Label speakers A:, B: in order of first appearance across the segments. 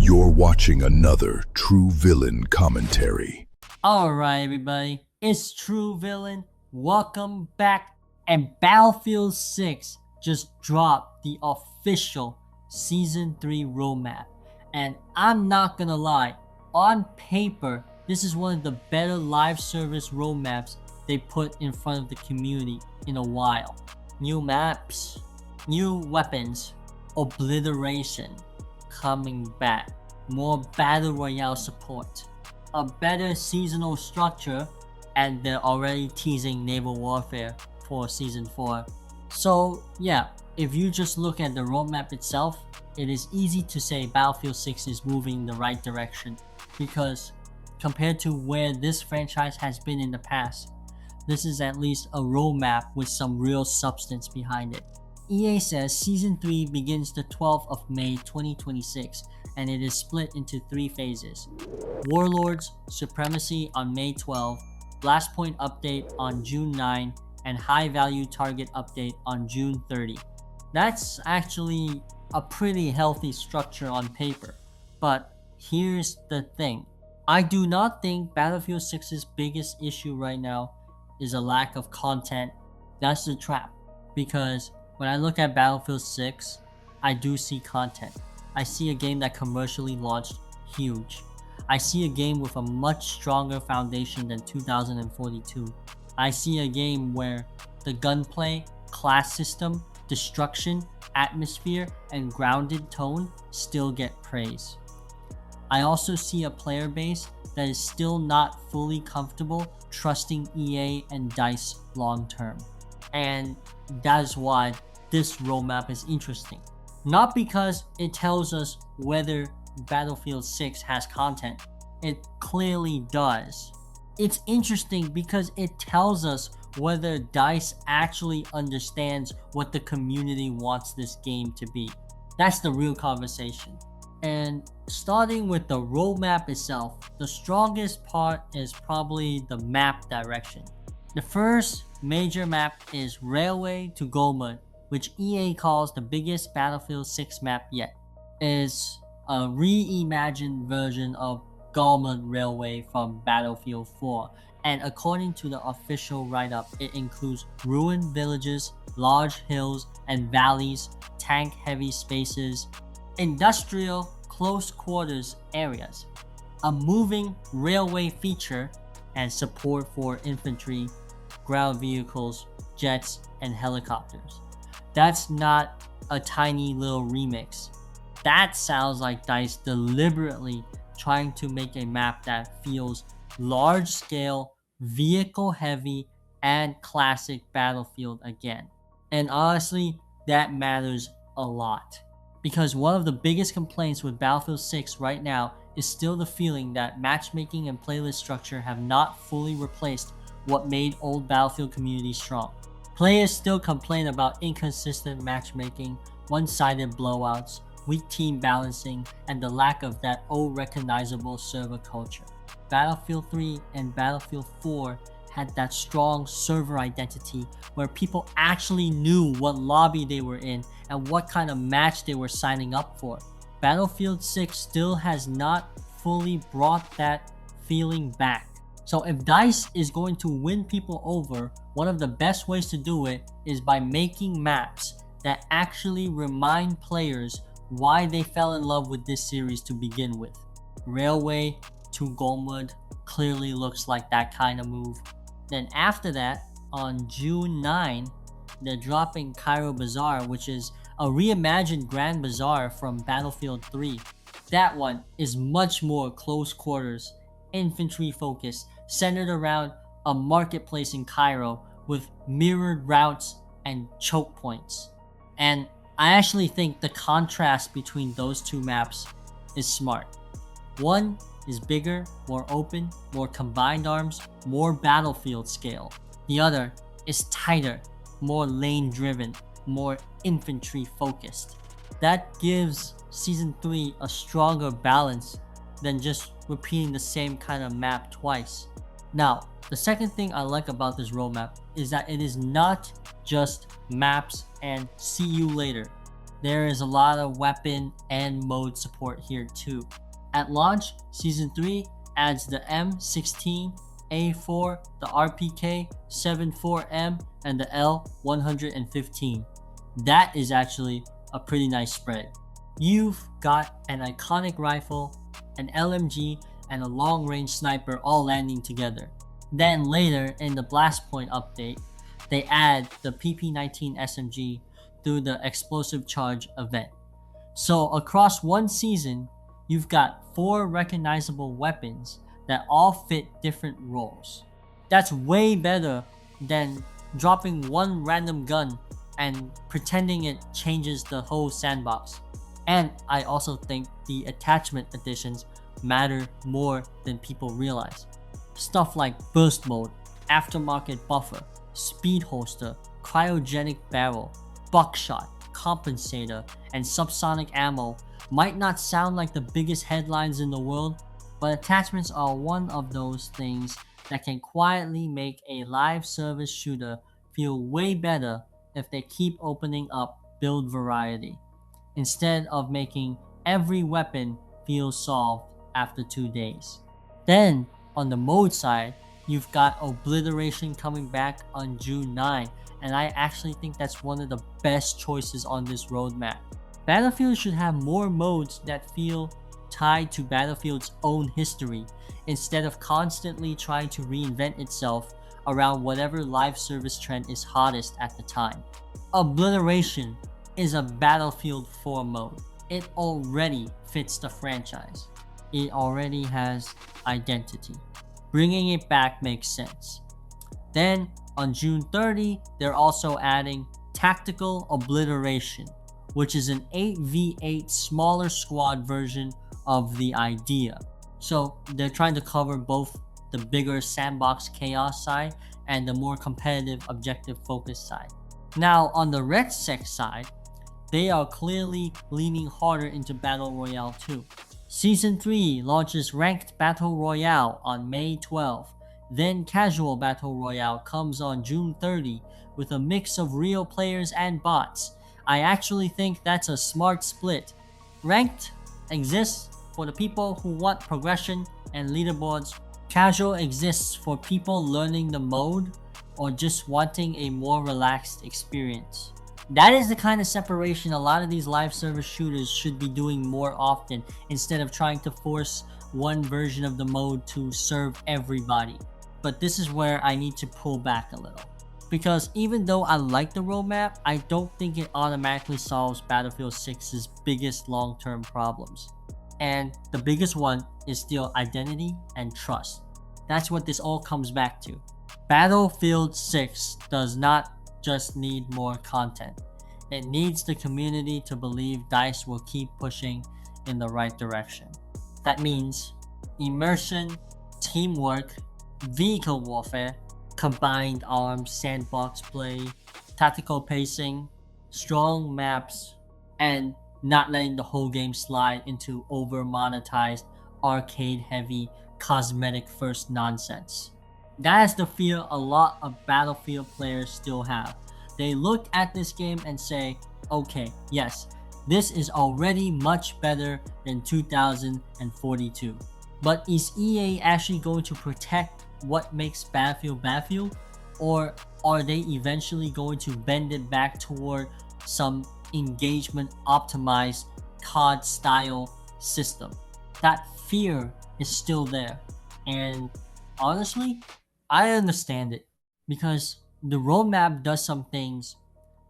A: You're watching another True Villain commentary.
B: Alright, everybody, it's True Villain. Welcome back. And Battlefield 6 just dropped the official Season 3 roadmap. And I'm not gonna lie, on paper, this is one of the better live service roadmaps they put in front of the community in a while. New maps, new weapons, Obliteration coming back, more Battle Royale support, a better seasonal structure, and they're already teasing Naval Warfare for Season 4. So yeah, if you just look at the roadmap itself, it is easy to say Battlefield 6 is moving in the right direction, because compared to where this franchise has been in the past, this is at least a roadmap with some real substance behind it. EA says Season 3 begins the 12th of May 2026, and it is split into 3 phases. Warlords Supremacy on May 12, Blast Point update on June 9, and High Value Target update on June 30. That's actually a pretty healthy structure on paper, but here's the thing. I do not think Battlefield 6's biggest issue right now is a lack of content. That's the trap, because when I look at Battlefield 6, I do see content. I see a game that commercially launched huge. I see a game with a much stronger foundation than 2042. I see a game where the gunplay, class system, destruction, atmosphere, and grounded tone still get praise. I also see a player base that is still not fully comfortable trusting EA and DICE long term. And that is why this roadmap is interesting. Not because it tells us whether Battlefield 6 has content. It clearly does. It's interesting because it tells us whether DICE actually understands what the community wants this game to be. That's the real conversation. And starting with the roadmap itself, the strongest part is probably the map direction. The first major map is Railway to Golmud, which EA calls the biggest Battlefield 6 map yet. It's a reimagined version of Golmud Railway from Battlefield 4, and according to the official write-up, it includes ruined villages, large hills and valleys, tank-heavy spaces, industrial close quarters areas, a moving railway feature, and support for infantry, ground vehicles, jets, and helicopters. That's not a tiny little remix. That sounds like DICE deliberately trying to make a map that feels large scale, vehicle heavy, and classic Battlefield again. And honestly, that matters a lot. Because one of the biggest complaints with Battlefield 6 right now is still the feeling that matchmaking and playlist structure have not fully replaced what made old Battlefield communities strong. Players still complain about inconsistent matchmaking, one-sided blowouts, weak team balancing, and the lack of that old recognizable server culture. Battlefield 3 and Battlefield 4 had that strong server identity where people actually knew what lobby they were in and what kind of match they were signing up for. Battlefield 6 still has not fully brought that feeling back. So if DICE is going to win people over, one of the best ways to do it is by making maps that actually remind players why they fell in love with this series to begin with. Railway to Golmud clearly looks like that kind of move. Then after that, on June 9, they're dropping Cairo Bazaar, which is a reimagined Grand Bazaar from Battlefield 3. That one is much more close quarters, infantry focused, centered around a marketplace in Cairo with mirrored routes and choke points. And I actually think the contrast between those two maps is smart. One is bigger, more open, more combined arms, more Battlefield scale. The other is tighter, more lane driven, more infantry focused. That gives Season 3 a stronger balance than just repeating the same kind of map twice. Now, the second thing I like about this roadmap is that it is not just maps and see you later. there is a lot of weapon and mode support here too. At launch, Season 3 adds the M16, A4, the RPK 74M, and the L115. That is actually a pretty nice spread. You've got an iconic rifle, an LMG, and a long-range sniper all landing together. Then later in the Blast Point update, they add the PP-19 SMG through the Explosive Charge event. So across one season, you've got 4 recognizable weapons that all fit different roles. That's way better than dropping one random gun and pretending it changes the whole sandbox. And I also think the attachment additions matter more than people realize. Stuff like burst mode, aftermarket buffer, speed holster, cryogenic barrel, buckshot, compensator, and subsonic ammo might not sound like the biggest headlines in the world, but attachments are one of those things that can quietly make a live service shooter feel way better if they keep opening up build variety, instead of making every weapon feel solved after 2 days. Then, on the mode side, you've got Obliteration coming back on June 9, and I actually think that's one of the best choices on this roadmap. Battlefield should have more modes that feel tied to Battlefield's own history, instead of constantly trying to reinvent itself around whatever live service trend is hottest at the time. Obliteration is a Battlefield 4 mode. It already fits the franchise. It already has identity. Bringing it back makes sense. Then, on June 30, they're also adding Tactical Obliteration, which is an 8v8 smaller squad version of the idea. So they're trying to cover both the bigger sandbox chaos side and the more competitive objective focus side. Now on the RedSec side, they are clearly leaning harder into Battle Royale too. Season 3 launches Ranked Battle Royale on May 12. Then Casual Battle Royale comes on June 30 with a mix of real players and bots. I actually think that's a smart split. Ranked exists for the people who want progression and leaderboards. Casual exists for people learning the mode or just wanting a more relaxed experience. That is the kind of separation a lot of these live service shooters should be doing more often, instead of trying to force one version of the mode to serve everybody. But this is where I need to pull back a little. Because even though I like the roadmap, I don't think it automatically solves Battlefield 6's biggest long-term problems. And the biggest one is still identity and trust. That's what this all comes back to. Battlefield 6 does not just need more content. It needs the community to believe DICE will keep pushing in the right direction. That means immersion, teamwork, vehicle warfare, combined arms, sandbox play, tactical pacing, strong maps, and not letting the whole game slide into over-monetized, arcade-heavy, cosmetic-first nonsense. That is the fear a lot of Battlefield players still have. They look at this game and say, okay, yes, this is already much better than 2042. But is EA actually going to protect what makes Battlefield Battlefield? Or are they eventually going to bend it back toward some engagement optimized COD style system? That fear is still there. And honestly, I understand it, because the roadmap does some things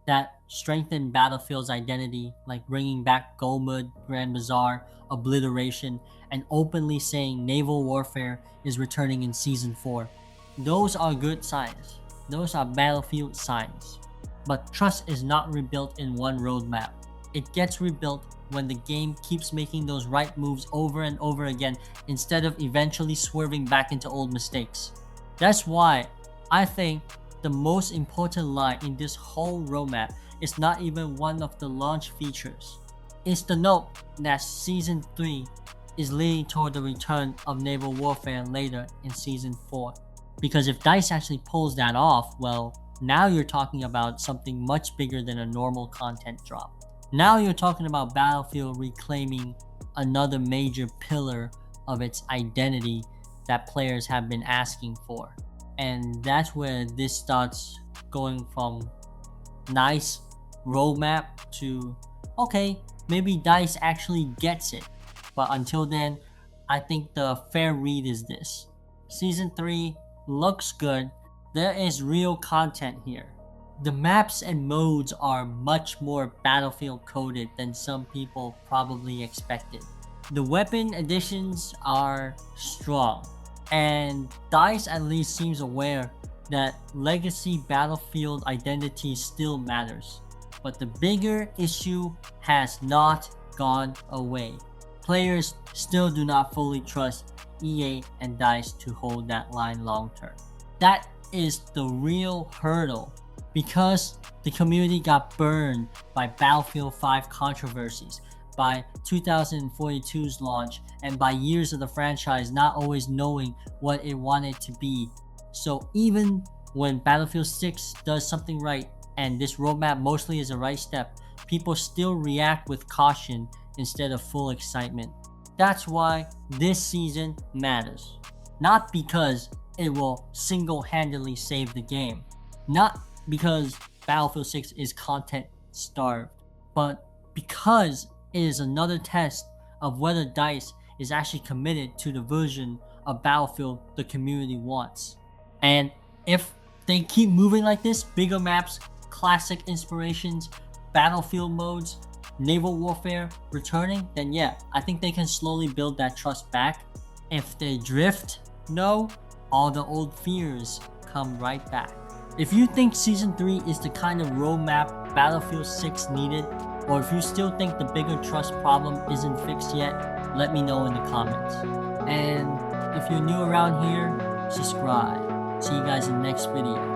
B: that strengthen Battlefield's identity, like bringing back Golmud, Grand Bazaar, Obliteration, and openly saying Naval Warfare is returning in Season 4. Those are good signs. Those are Battlefield signs. But trust is not rebuilt in one roadmap. It gets rebuilt when the game keeps making those right moves over and over again, instead of eventually swerving back into old mistakes. That's why I think the most important line in this whole roadmap is not even one of the launch features. It's the note that Season 3 is leading toward the return of Naval Warfare later in Season 4. Because if DICE actually pulls that off, well, now you're talking about something much bigger than a normal content drop. Now you're talking about Battlefield reclaiming another major pillar of its identity that players have been asking for. And that's where this starts going from nice roadmap to okay, maybe DICE actually gets it. But until then, I think the fair read is this. Season 3 looks good. There is real content here. The maps and modes are much more Battlefield coded than some people probably expected. The weapon additions are strong, and DICE at least seems aware that legacy Battlefield identity still matters. But the bigger issue has not gone away. Players still do not fully trust EA and DICE to hold that line long term. That is the real hurdle because the community got burned by Battlefield 5 controversies, by 2042's launch, and by years of the franchise not always knowing what it wanted to be. So even when Battlefield 6 does something right, and this roadmap mostly is a right step, people still react with caution instead of full excitement. That's why this season matters. Not because it will single-handedly save the game. Not because Battlefield 6 is content starved, but because it is another test of whether DICE is actually committed to the version of Battlefield the community wants. And if they keep moving like this, bigger maps, classic inspirations, Battlefield modes, Naval Warfare returning, then yeah, I think they can slowly build that trust back. If they drift, no, all the old fears come right back. If you think Season 3 is the kind of roadmap Battlefield 6 needed, or if you still think the bigger trust problem isn't fixed yet, let me know in the comments. And if you're new around here, subscribe. See you guys in the next video.